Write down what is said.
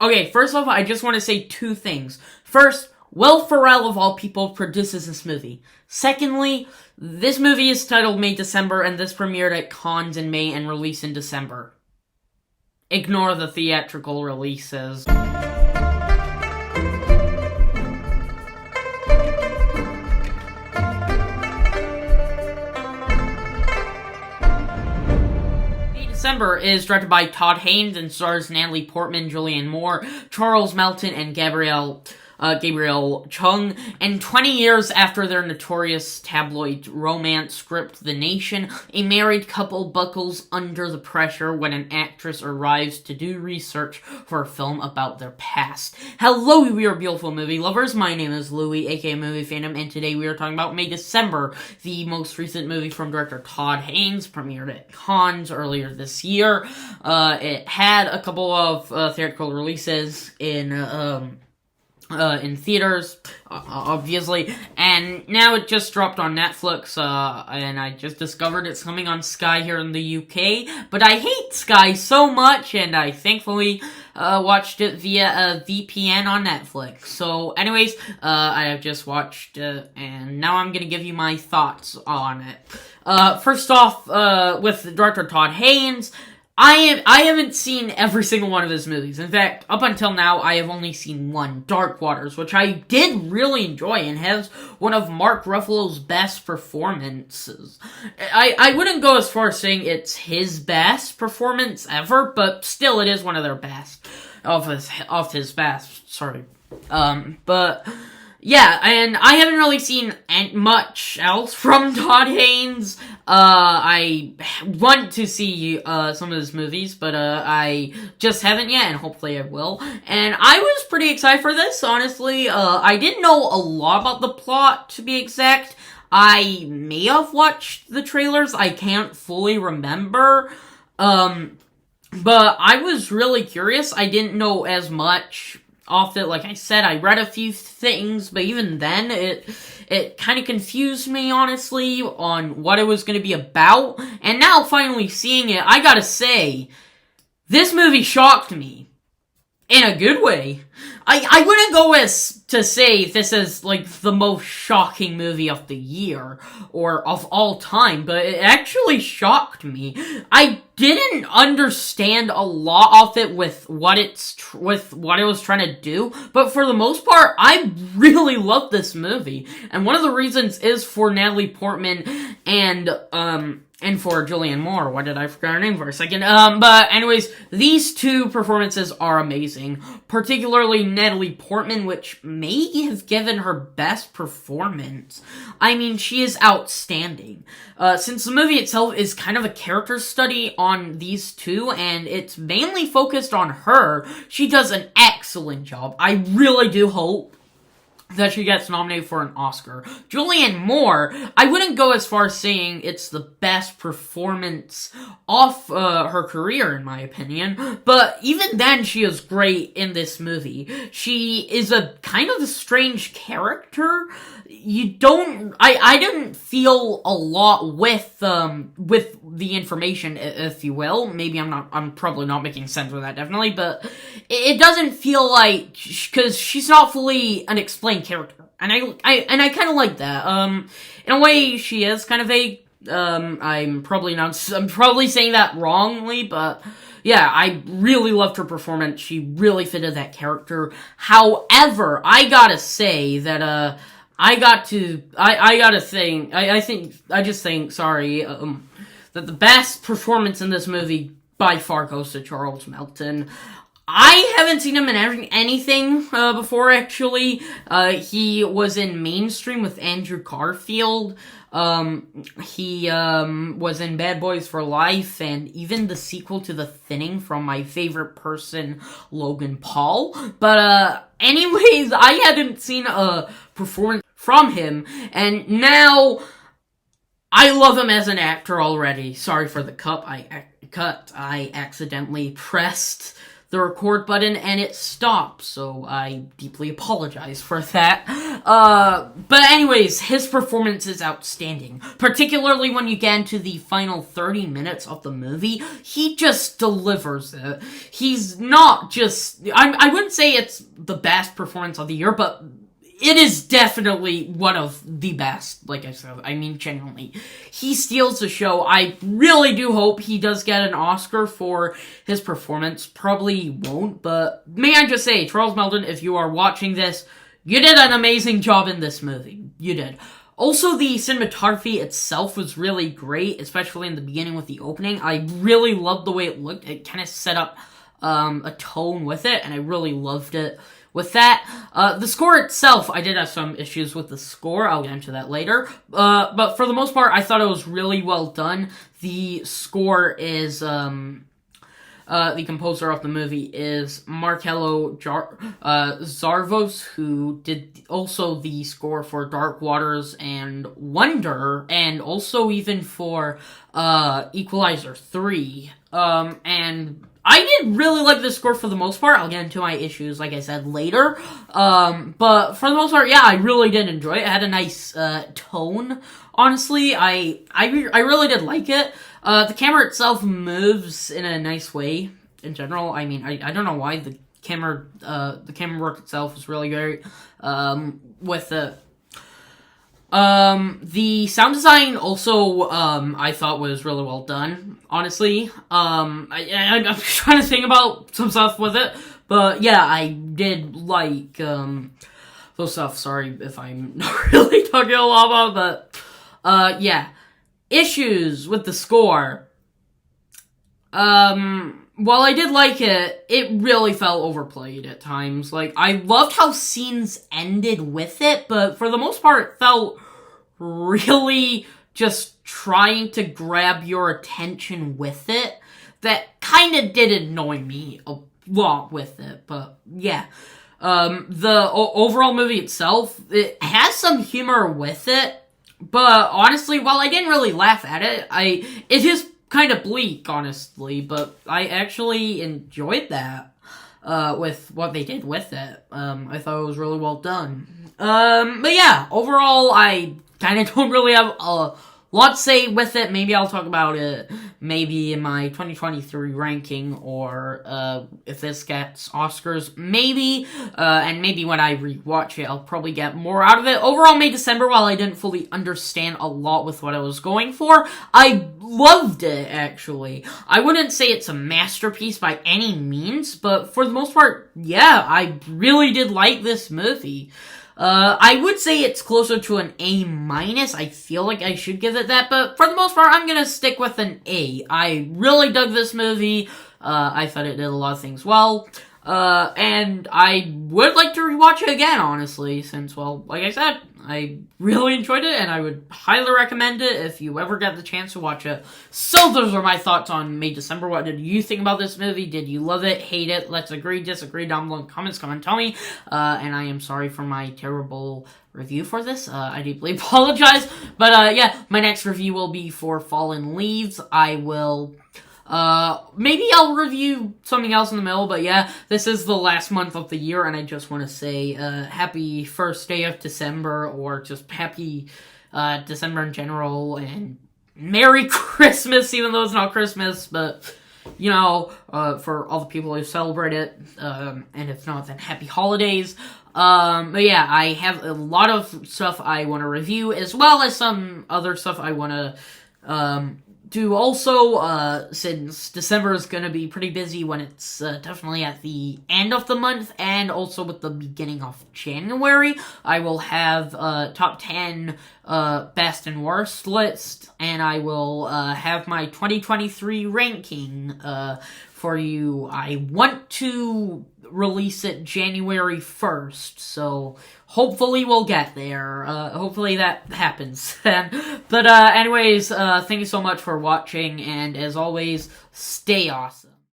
Okay, first off, I just want to say two things. First, Will Ferrell, of all people, produces this movie. Secondly, this movie is titled May December, and this premiered at Cannes in May and released in December. Ignore the theatrical releases. December is directed by Todd Haynes and stars Natalie Portman, Julianne Moore, Charles Melton, and Gabriel Chung. And 20 years after their notorious tabloid romance script The Nation, a married couple buckles under the pressure when an actress arrives to do research for a film about their past. Hello, we are beautiful movie lovers. My name is Louie, aka Movie Fandom, and today we are talking about May December, the most recent movie from director Todd Haynes, premiered at Cannes earlier this year. It had a couple of theatrical releases in theaters, obviously, and now it just dropped on Netflix, and I just discovered it's coming on Sky here in the UK, but I hate Sky so much, and I thankfully, watched it via a VPN on Netflix. So, anyways, I have just watched it, and now I'm gonna give you my thoughts on it. First off, with director Todd Haynes, I haven't seen every single one of his movies. In fact, up until now, I have only seen one, Dark Waters, which I did really enjoy and has one of Mark Ruffalo's best performances. I wouldn't go as far as saying it's his best performance ever, but still it is one of their best. Of his best, sorry. But yeah, and I haven't really seen much else from Todd Haynes. I want to see some of his movies, but I just haven't yet, and hopefully I will. And I was pretty excited for this, honestly. I didn't know a lot about the plot, to be exact. I may have watched the trailers, I can't fully remember. But I was really curious. I didn't know as much off it. Like I said, I read a few things, but even then, it kind of confused me, honestly, on what it was going to be about. And now, finally seeing it, I gotta say, this movie shocked me. In a good way. I wouldn't go as to say this is, like, the most shocking movie of the year, or of all time, but it actually shocked me. I didn't understand a lot of it with what it was trying to do, but for the most part, I really loved this movie. And one of the reasons is for Natalie Portman and for Julianne Moore. Why did I forget her name for a second? But anyways, these two performances are amazing. Particularly Natalie Portman, which may have given her best performance. I mean, she is outstanding. Since the movie itself is kind of a character study on these two, and it's mainly focused on her, she does an excellent job. I really do hope that she gets nominated for an Oscar. Julianne Moore, I wouldn't go as far as saying it's the best performance of her career, in my opinion, but even then, she is great in this movie. She is a kind of a strange character. I didn't feel a lot with the information, if you will. Maybe I'm probably not making sense with that, definitely, but it doesn't feel like, because she's not fully an explained character, and I kind of like that. In a way, she is kind of vague. I'm probably saying that wrongly, but yeah, I really loved her performance. She really fitted that character. However, I gotta say that, that the best performance in this movie by far goes to Charles Melton. I haven't seen him in anything before, actually. He was in Mainstream with Andrew Garfield. He was in Bad Boys for Life, and even the sequel to The Thinning from my favorite person, Logan Paul. But, anyways, I hadn't seen a performance from him, and now I love him as an actor already. Sorry for the cut. I accidentally pressed the record button and it stopped, so I deeply apologize for that. But anyways, his performance is outstanding, particularly when you get into the final 30 minutes of the movie. He just delivers it. He's not just, I wouldn't say it's the best performance of the year, but it is definitely one of the best, like I said. I mean, genuinely. He steals the show. I really do hope he does get an Oscar for his performance. Probably won't, but may I just say, Charles Melton, if you are watching this, you did an amazing job in this movie. You did. Also, the cinematography itself was really great, especially in the beginning with the opening. I really loved the way it looked. It kind of set up a tone with it, and I really loved it. With that, the score itself, I did have some issues with the score. I'll get into that later. But for the most part, I thought it was really well done. The score is, the composer of the movie is Marcello Zarvos, who did also the score for Dark Waters and Wonder, and also even for, Equalizer 3. And I did really like the score for the most part. I'll get into my issues, like I said, later. But for the most part, yeah, I really did enjoy it. It had a nice, tone, honestly. I really did like it. The camera itself moves in a nice way, in general. I mean, I don't know why the camera work itself was really great. With the sound design also, I thought was really well done, honestly. I'm trying to think about some stuff with it, but yeah, I did like, those stuff. Sorry if I'm not really talking a lot about, but, yeah. Issues with the score. While I did like it, it really felt overplayed at times. Like, I loved how scenes ended with it, but for the most part, it felt really just trying to grab your attention with it. That kinda did annoy me a lot with it, but yeah. The overall movie itself, it has some humor with it, but honestly, while I didn't really laugh at it, it is kind of bleak, honestly, but I actually enjoyed that, with what they did with it. I thought it was really well done. But yeah, overall, I kind of don't really have a lot to say with it. Maybe I'll talk about it maybe in my 2023 ranking, or, if this gets Oscars, maybe, and maybe when I rewatch it, I'll probably get more out of it. Overall, May December, while I didn't fully understand a lot with what I was going for, I loved it, actually. I wouldn't say it's a masterpiece by any means, but for the most part, yeah, I really did like this movie. I would say it's closer to an A-. I feel like I should give it that, but for the most part, I'm gonna stick with an A. I really dug this movie. I thought it did a lot of things well. And I would like to rewatch it again, honestly, since, well, like I said, I really enjoyed it, and I would highly recommend it if you ever get the chance to watch it. So those are my thoughts on May December. What did you think about this movie? Did you love it, hate it? Let's agree, disagree down below in the comments. Come and tell me. And I am sorry for my terrible review for this. I deeply apologize. But, yeah, my next review will be for Fallen Leaves. I will... maybe I'll review something else in the middle, but yeah, this is the last month of the year, and I just want to say, happy first day of December, or just happy, December in general, and Merry Christmas, even though it's not Christmas, but, you know, for all the people who celebrate it, and if not, then happy holidays. But yeah, I have a lot of stuff I want to review, as well as some other stuff I want to, do also, since December is gonna be pretty busy when it's, definitely at the end of the month, and also with the beginning of January, I will have, top 10, best and worst list, and I will, have my 2023 ranking, for you. I want to release it January 1st, so hopefully we'll get there. Hopefully that happens then. But anyways, thank you so much for watching, and as always, stay awesome.